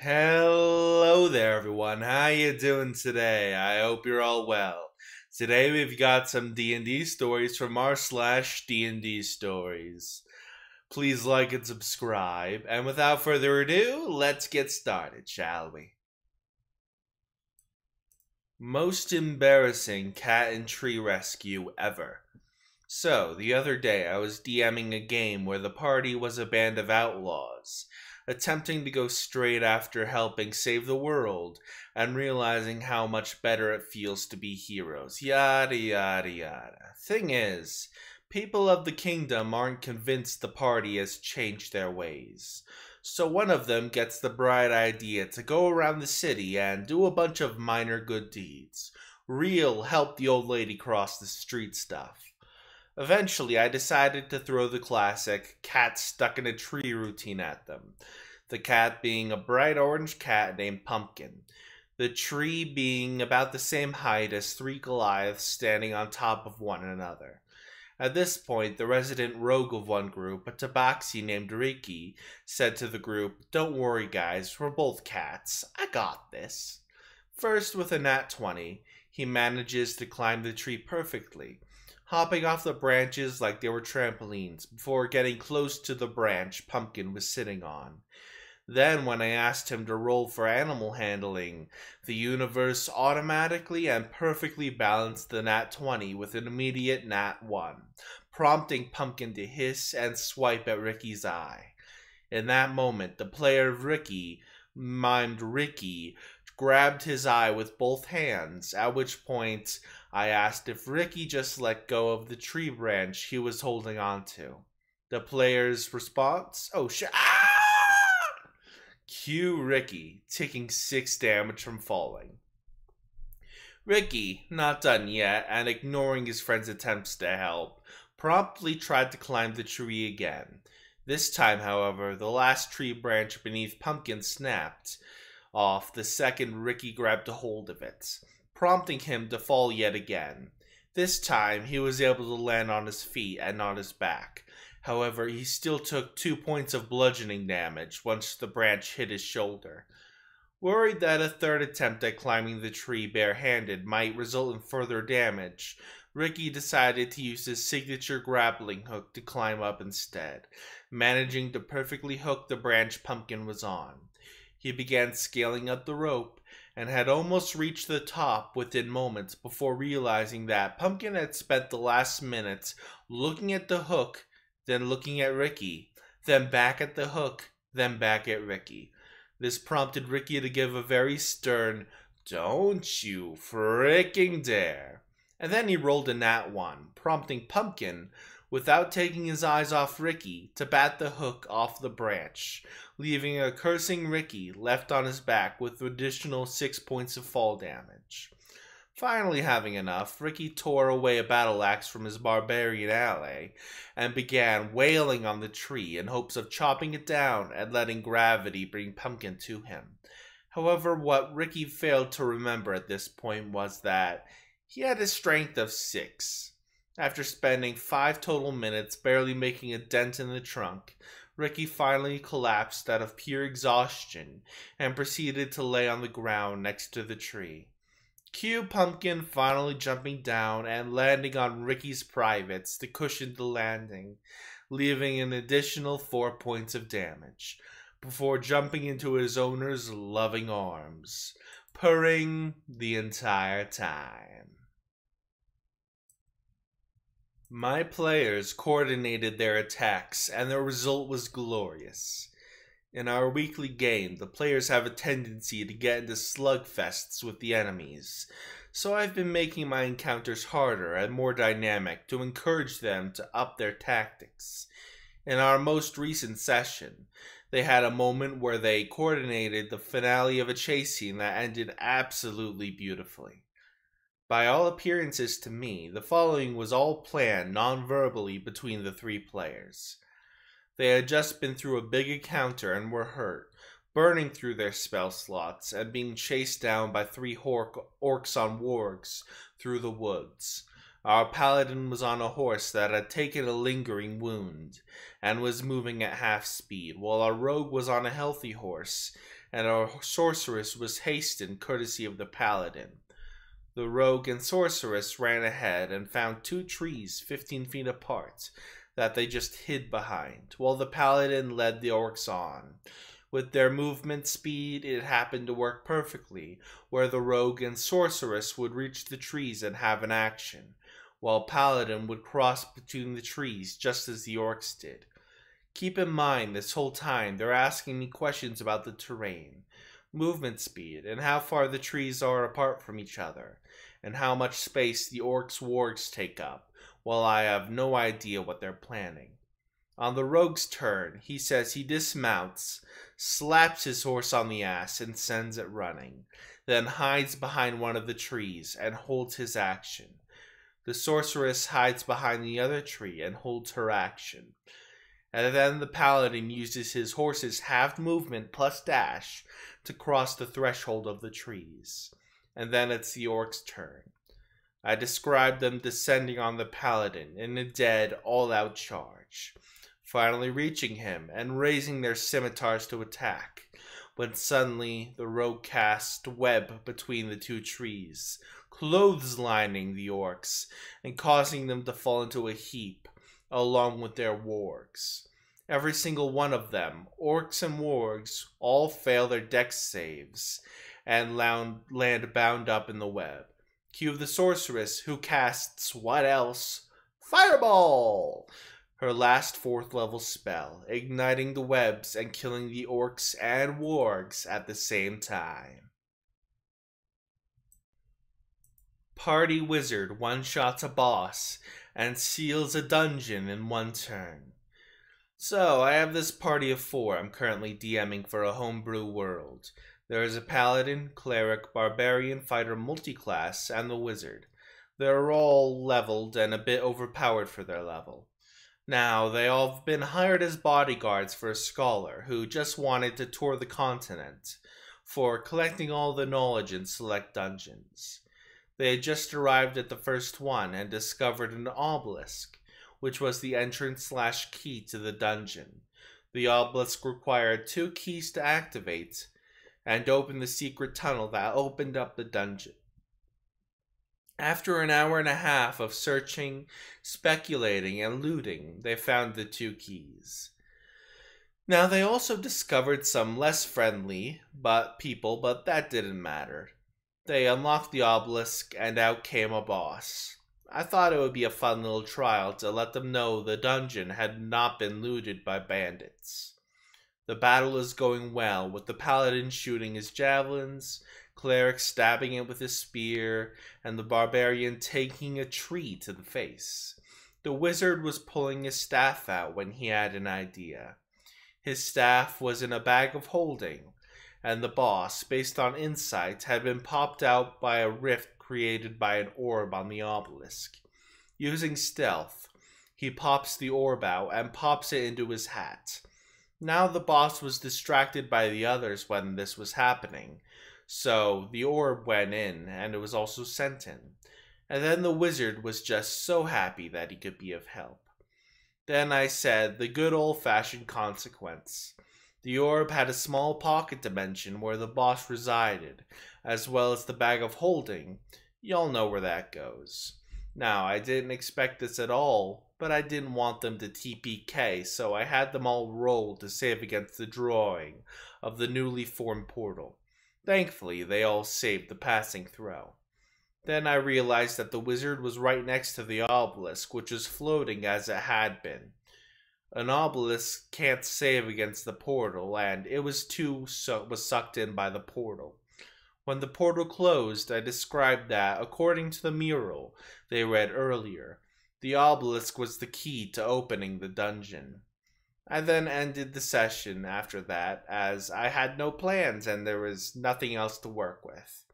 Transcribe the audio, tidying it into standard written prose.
Hello there, everyone. How you doing today? I hope you're all well. Today we've got some D&D stories from r/D&D stories. Please like and subscribe. And without further ado, let's get started, shall we? Most embarrassing cat and tree rescue ever. So, the other day I was DMing a game where the party was a band of outlaws, attempting to go straight after helping save the world, and realizing how much better it feels to be heroes. Yada yada yada. Thing is, people of the kingdom aren't convinced the party has changed their ways. So one of them gets the bright idea to go around the city and do a bunch of minor good deeds. Real help the old lady cross the street stuff. Eventually, I decided to throw the classic cat stuck in a tree routine at them. The cat being a bright orange cat named Pumpkin. The tree being about the same height as three Goliaths standing on top of one another. At this point, the resident rogue of one group, a tabaxi named Ricky, said to the group, "Don't worry guys, we're both cats. I got this." First, with a nat 20, he manages to climb the tree perfectly, hopping off the branches like they were trampolines before getting close to the branch Pumpkin was sitting on. Then, when I asked him to roll for animal handling, the universe automatically and perfectly balanced the nat 20 with an immediate nat 1, prompting Pumpkin to hiss and swipe at Ricky's eye. In that moment, the player of Ricky, mimed Ricky, grabbed his eye with both hands, at which point I asked if Ricky just let go of the tree branch he was holding onto. The player's response? Oh shit. Ah! Cue Ricky, taking 6 damage from falling. Ricky, not done yet, and ignoring his friend's attempts to help, promptly tried to climb the tree again. This time, however, the last tree branch beneath Pumpkin snapped off the second Ricky grabbed a hold of it, prompting him to fall yet again. This time, he was able to land on his feet and not his back. However, he still took 2 points of bludgeoning damage once the branch hit his shoulder. Worried that a third attempt at climbing the tree barehanded might result in further damage, Ricky decided to use his signature grappling hook to climb up instead, managing to perfectly hook the branch Pumpkin was on. He began scaling up the rope, and had almost reached the top within moments before realizing that Pumpkin had spent the last minutes looking at the hook, then looking at Ricky, then back at the hook, then back at Ricky. This prompted Ricky to give a very stern, "Don't you fricking dare." And then he rolled a nat 1, prompting Pumpkin, without taking his eyes off Ricky, to bat the hook off the branch, leaving a cursing Ricky left on his back with additional 6 points of fall damage. Finally having enough, Ricky tore away a battle axe from his barbarian ally and began wailing on the tree in hopes of chopping it down and letting gravity bring Pumpkin to him. However, what Ricky failed to remember at this point was that he had a strength of 6. After spending 5 total minutes barely making a dent in the trunk, Ricky finally collapsed out of pure exhaustion and proceeded to lay on the ground next to the tree. Cue Pumpkin finally jumping down and landing on Ricky's privates to cushion the landing, leaving an additional 4 points of damage, before jumping into his owner's loving arms, purring the entire time. My players coordinated their attacks, and the result was glorious. In our weekly game, the players have a tendency to get into slugfests with the enemies, so I've been making my encounters harder and more dynamic to encourage them to up their tactics. In our most recent session, they had a moment where they coordinated the finale of a chase scene that ended absolutely beautifully. By all appearances to me, the following was all planned non-verbally between the 3 players. They had just been through a big encounter and were hurt, burning through their spell slots and being chased down by 3 orcs on wargs through the woods. Our paladin was on a horse that had taken a lingering wound and was moving at half speed, while our rogue was on a healthy horse, and our sorceress was hastened courtesy of the paladin. The rogue and sorceress ran ahead and found 2 trees 15 feet apart that they just hid behind, while the paladin led the orcs on. With their movement speed, it happened to work perfectly, where the rogue and sorceress would reach the trees and have an action, while paladin would cross between the trees just as the orcs did. Keep in mind, this whole time they're asking me questions about the terrain, movement speed, and how far the trees are apart from each other, and how much space the orcs' wargs take up, while I have no idea what they're planning. On the rogue's turn, he says he dismounts, slaps his horse on the ass, and sends it running, then hides behind one of the trees and holds his action. The sorceress hides behind the other tree and holds her action. And then the paladin uses his horse's halved movement plus dash to cross the threshold of the trees. And then it's the orc's turn. I described them descending on the paladin in a dead, all-out charge, finally reaching him and raising their scimitars to attack, when suddenly the rogue cast web between the 2 trees, clotheslining the orcs and causing them to fall into a heap, along with their wargs. Every single one of them, orcs and wargs, all fail their dex saves and land bound up in the web. Cue the sorceress, who casts what else? Fireball! Her last 4th level spell, igniting the webs and killing the orcs and wargs at the same time. Party Wizard one-shots a boss and seals a dungeon in 1 turn. So, I have this party of 4 I'm currently DMing for a homebrew world. There is a paladin, cleric, barbarian, fighter multiclass, and the wizard. They're all leveled and a bit overpowered for their level. Now, they all have been hired as bodyguards for a scholar who just wanted to tour the continent for collecting all the knowledge in select dungeons. They had just arrived at the first one and discovered an obelisk, which was the entrance/key to the dungeon. The obelisk required 2 keys to activate and open the secret tunnel that opened up the dungeon. After an hour and a half of searching, speculating, and looting, they found the 2 keys. Now, they also discovered some less friendly people, but that didn't matter. They unlocked the obelisk, and out came a boss. I thought it would be a fun little trial to let them know the dungeon had not been looted by bandits. The battle is going well, with the paladin shooting his javelins, cleric stabbing it with his spear, and the barbarian taking a tree to the face. The wizard was pulling his staff out when he had an idea. His staff was in a bag of holding, and the boss, based on insight, had been popped out by a rift created by an orb on the obelisk. Using stealth, he pops the orb out and pops it into his hat. Now the boss was distracted by the others when this was happening, so the orb went in, and it was also sent in. And then the wizard was just so happy that he could be of help. Then I said the good old-fashioned consequence. The orb had a small pocket dimension where the boss resided, as well as the bag of holding. Y'all know where that goes. Now, I didn't expect this at all, but I didn't want them to TPK, so I had them all roll to save against the drawing of the newly formed portal. Thankfully, they all saved the passing throw. Then I realized that the wizard was right next to the obelisk, which was floating as it had been. An obelisk can't save against the portal, and it was sucked in by the portal. When the portal closed, I described that, according to the mural they read earlier, the obelisk was the key to opening the dungeon. I then ended the session after that, as I had no plans and there was nothing else to work with.